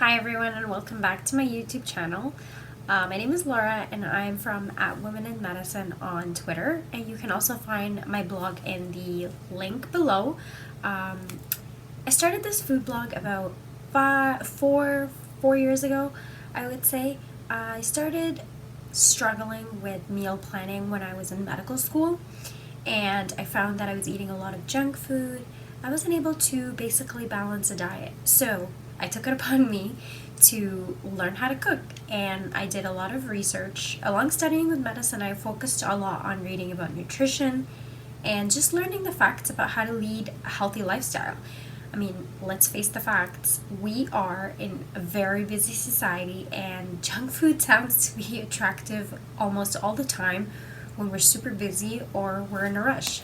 Hi everyone and welcome back to my YouTube channel. My name is Laura and I'm from @Women in Medicine on Twitter, and you can also find my blog in the link below. I started this food blog about four years ago, I would say. I started struggling with meal planning when I was in medical school, and I found that I was eating a lot of junk food. I wasn't able to basically balance a diet. So I took it upon me to learn how to cook, and I did a lot of research. Along studying with medicine, I focused a lot on reading about nutrition and just learning the facts about how to lead a healthy lifestyle. I mean, let's face the facts. We are in a very busy society, and junk food sounds to be attractive almost all the time when we're super busy or we're in a rush.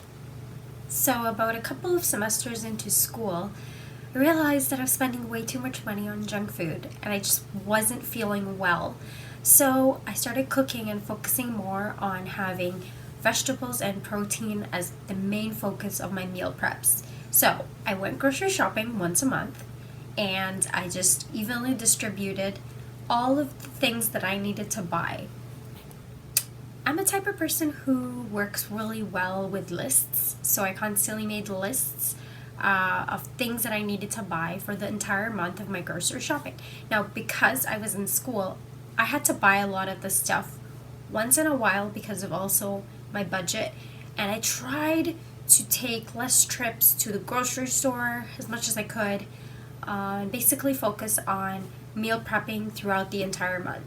So, about a couple of semesters into school, I realized that I was spending way too much money on junk food and I just wasn't feeling well. So, I started cooking and focusing more on having vegetables and protein as the main focus of my meal preps. So, I went grocery shopping once a month and I just evenly distributed all of the things that I needed to buy. I'm a type of person who works really well with lists, so I constantly made lists of things that I needed to buy for the entire month of my grocery shopping. Now, because I was in school, I had to buy a lot of the stuff once in a while because of also my budget, and I tried to take less trips to the grocery store as much as I could, and basically focus on meal prepping throughout the entire month.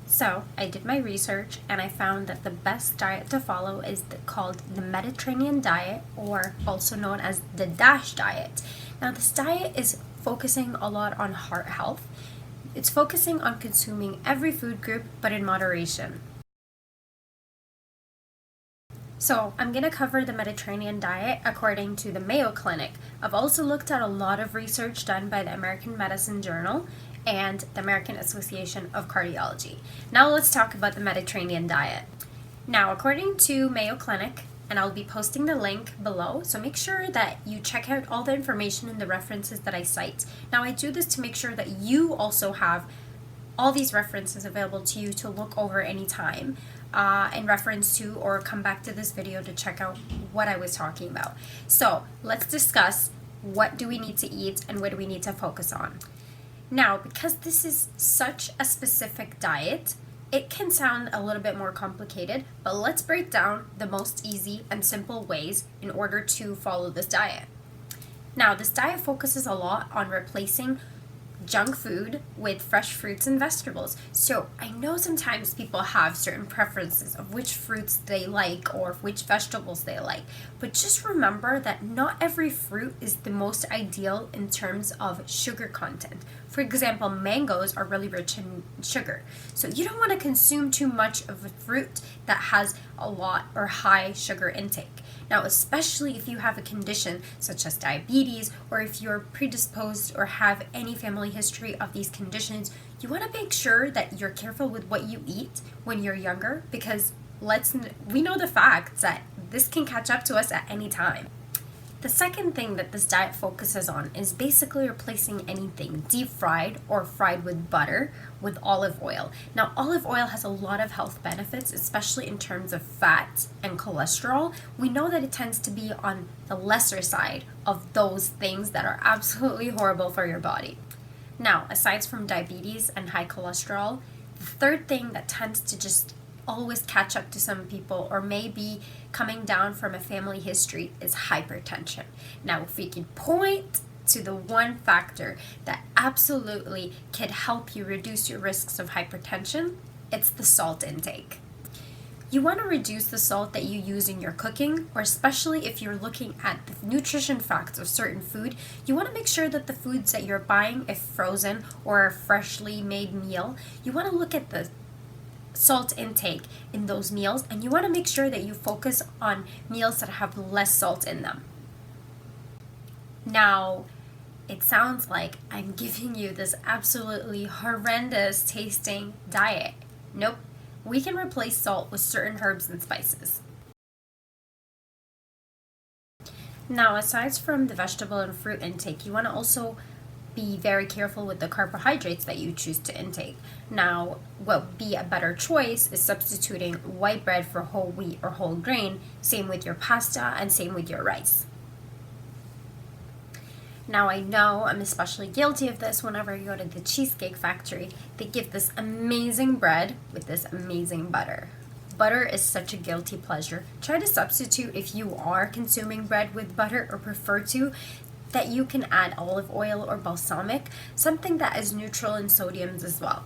So I did my research and I found that the best diet to follow is called the Mediterranean diet, or also known as the DASH diet. Now, this diet is focusing a lot on heart health. It's focusing on consuming every food group but in moderation. So I'm going to cover the Mediterranean diet according to the Mayo Clinic. I've also looked at a lot of research done by the American Medicine Journal and the American Association of Cardiology. Now let's talk about the Mediterranean diet. Now, according to Mayo Clinic, and I'll be posting the link below, so make sure that you check out all the information and the references that I cite. Now, I do this to make sure that you also have all these references available to you to look over anytime in reference to, or come back to this video to check out what I was talking about. So let's discuss what do we need to eat and what do we need to focus on. Now, because this is such a specific diet, it can sound a little bit more complicated, but let's break down the most easy and simple ways in order to follow this diet. Now, this diet focuses a lot on replacing junk food with fresh fruits and vegetables. So I know sometimes people have certain preferences of which fruits they like or which vegetables they like, but just remember that not every fruit is the most ideal in terms of sugar content. For example, mangoes are really rich in sugar, so you don't want to consume too much of a fruit that has a lot or high sugar intake. Now, especially if you have a condition such as diabetes, or if you're predisposed or have any family history of these conditions, you want to make sure that you're careful with what you eat when you're younger, because we know the facts that this can catch up to us at any time. The second thing that this diet focuses on is basically replacing anything deep fried or fried with butter with olive oil. Now, olive oil has a lot of health benefits, especially in terms of fat and cholesterol. We know that it tends to be on the lesser side of those things that are absolutely horrible for your body. Now, aside from diabetes and high cholesterol, the third thing that tends to just always catch up to some people, or maybe coming down from a family history, is hypertension. Now, if we could point to the one factor that absolutely can help you reduce your risks of hypertension, it's the salt intake. You want to reduce the salt that you use in your cooking, or especially if you're looking at the nutrition facts of certain food, you want to make sure that the foods that you're buying, if frozen or a freshly made meal, you want to look at the salt intake in those meals, and you want to make sure that you focus on meals that have less salt in them. Now, it sounds like I'm giving you this absolutely horrendous tasting diet. Nope, we can replace salt with certain herbs and spices. Now, aside from the vegetable and fruit intake, you want to also be very careful with the carbohydrates that you choose to intake. Now, what would be a better choice is substituting white bread for whole wheat or whole grain, same with your pasta and same with your rice. Now, I know I'm especially guilty of this whenever I go to the Cheesecake Factory. They give this amazing bread with this amazing butter. Butter is such a guilty pleasure. Try to substitute, if you are consuming bread with butter or prefer to, that you can add olive oil or balsamic, something that is neutral in sodiums as well.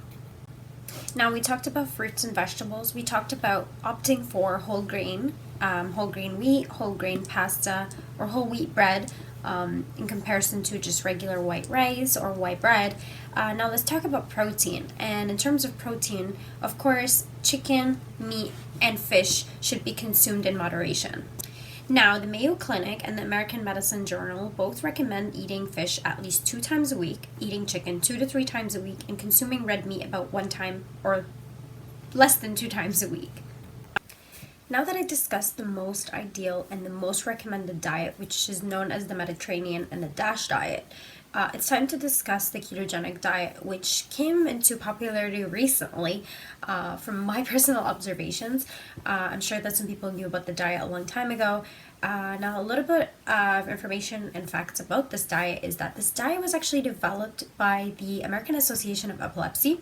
Now, we talked about fruits and vegetables. We talked about opting for whole grain wheat, whole grain pasta, or whole wheat bread in comparison to just regular white rice or white bread. Now, let's talk about protein. And in terms of protein, of course, chicken, meat, and fish should be consumed in moderation. Now, the Mayo Clinic and the American Medicine Journal both recommend eating fish at least 2 times a week, eating chicken 2 to 3 times a week, and consuming red meat about 1 time or less than 2 times a week. Now that I discussed the most ideal and the most recommended diet, which is known as the Mediterranean and the DASH diet, it's time to discuss the ketogenic diet, which came into popularity recently from my personal observations. I'm sure that some people knew about the diet a long time ago. Now, a little bit of information and facts about this diet is that this diet was actually developed by the American Association of Epilepsy.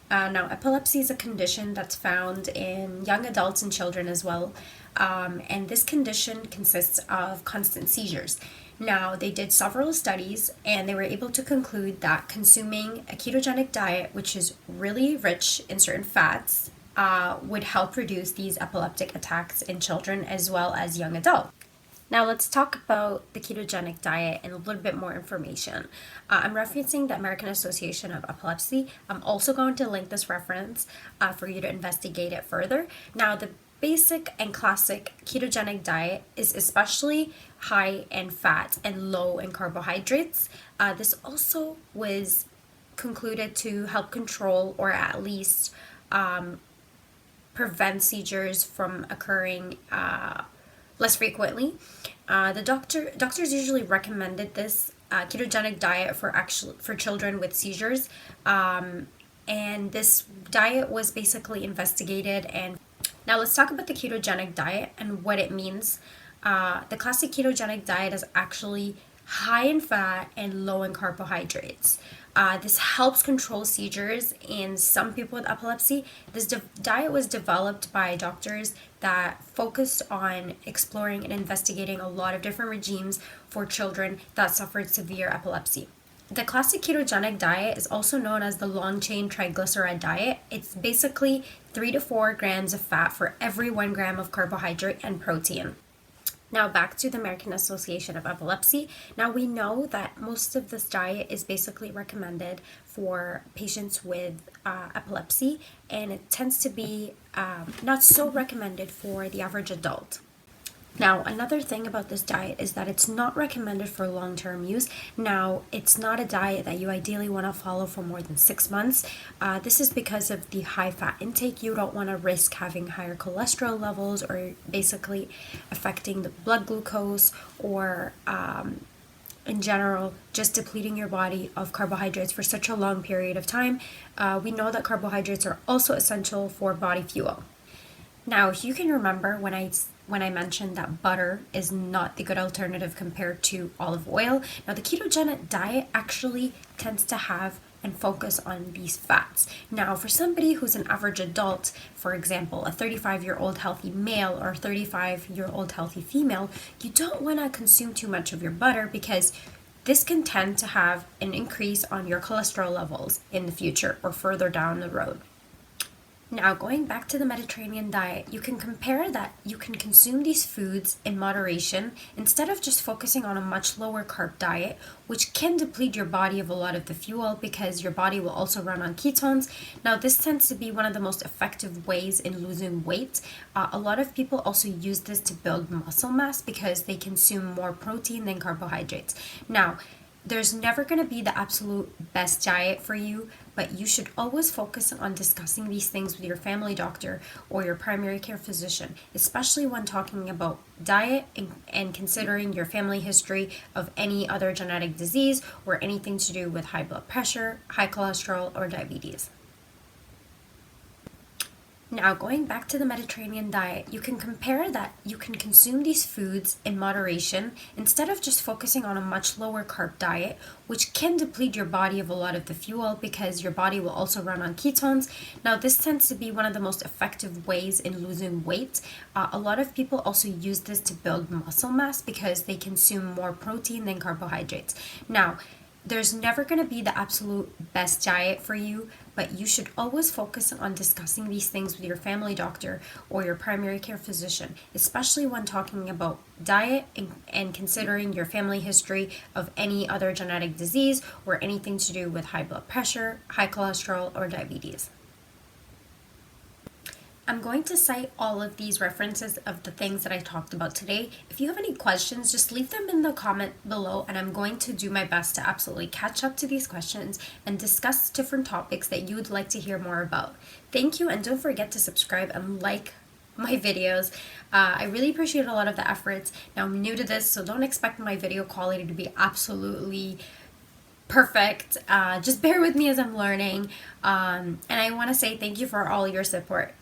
Now, epilepsy is a condition that's found in young adults and children as well, and this condition consists of constant seizures. Now, they did several studies and they were able to conclude that consuming a ketogenic diet, which is really rich in certain fats, would help reduce these epileptic attacks in children as well as young adults. Now, let's talk about the ketogenic diet and a little bit more information. I'm referencing the American Association of Epilepsy. I'm also going to link this reference for you to investigate it further. Now, the basic and classic ketogenic diet is especially high in fat and low in carbohydrates. This also was concluded to help control or at least prevent seizures from occurring less frequently. Doctors usually recommended this ketogenic diet for children with seizures, and this diet was basically investigated. And now let's talk about the ketogenic diet and what it means. The classic ketogenic diet is actually high in fat and low in carbohydrates. This helps control seizures in some people with epilepsy. This diet was developed by doctors that focused on exploring and investigating a lot of different regimes for children that suffered severe epilepsy. The classic ketogenic diet is also known as the long-chain triglyceride diet. It's basically 3 to 4 grams of fat for every 1 gram of carbohydrate and protein. Now, back to the American Association of Epilepsy. Now, we know that most of this diet is basically recommended for patients with epilepsy, and it tends to be not so recommended for the average adult. Now, another thing about this diet is that it's not recommended for long-term use. Now, it's not a diet that you ideally want to follow for more than 6 months. This is because of the high fat intake. You don't want to risk having higher cholesterol levels or basically affecting the blood glucose or in general, just depleting your body of carbohydrates for such a long period of time. We know that carbohydrates are also essential for body fuel. Now, if you can remember when I mentioned that butter is not the good alternative compared to olive oil, now the ketogenic diet actually tends to have and focus on these fats. Now, for somebody who's an average adult, for example, a 35-year-old healthy male or 35-year-old healthy female, you don't want to consume too much of your butter because this can tend to have an increase on your cholesterol levels in the future or further down the road. Now, going back to the Mediterranean diet, you can compare that you can consume these foods in moderation instead of just focusing on a much lower carb diet, which can deplete your body of a lot of the fuel because your body will also run on ketones. Now, this tends to be one of the most effective ways in losing weight. A lot of people also use this to build muscle mass because they consume more protein than carbohydrates. Now, There's never going to be the absolute best diet for you, but you should always focus on discussing these things with your family doctor or your primary care physician, especially when talking about diet and considering your family history of any other genetic disease or anything to do with high blood pressure, high cholesterol, or diabetes. Now, going back to the Mediterranean diet, you can compare that you can consume these foods in moderation instead of just focusing on a much lower carb diet, which can deplete your body of a lot of the fuel because your body will also run on ketones. Now, this tends to be one of the most effective ways in losing weight. A lot of people also use this to build muscle mass because they consume more protein than carbohydrates. Now, there's never going to be the absolute best diet for you, but you should always focus on discussing these things with your family doctor or your primary care physician, especially when talking about diet and considering your family history of any other genetic disease or anything to do with high blood pressure, high cholesterol, or diabetes. I'm going to cite all of these references of the things that I talked about today. If you have any questions, just leave them in the comment below, and I'm going to do my best to absolutely catch up to these questions and discuss different topics that you would like to hear more about. Thank you, and don't forget to subscribe and like my videos. I really appreciate a lot of the efforts. Now, I'm new to this, so don't expect my video quality to be absolutely perfect. Just bear with me as I'm learning. And I want to say thank you for all your support.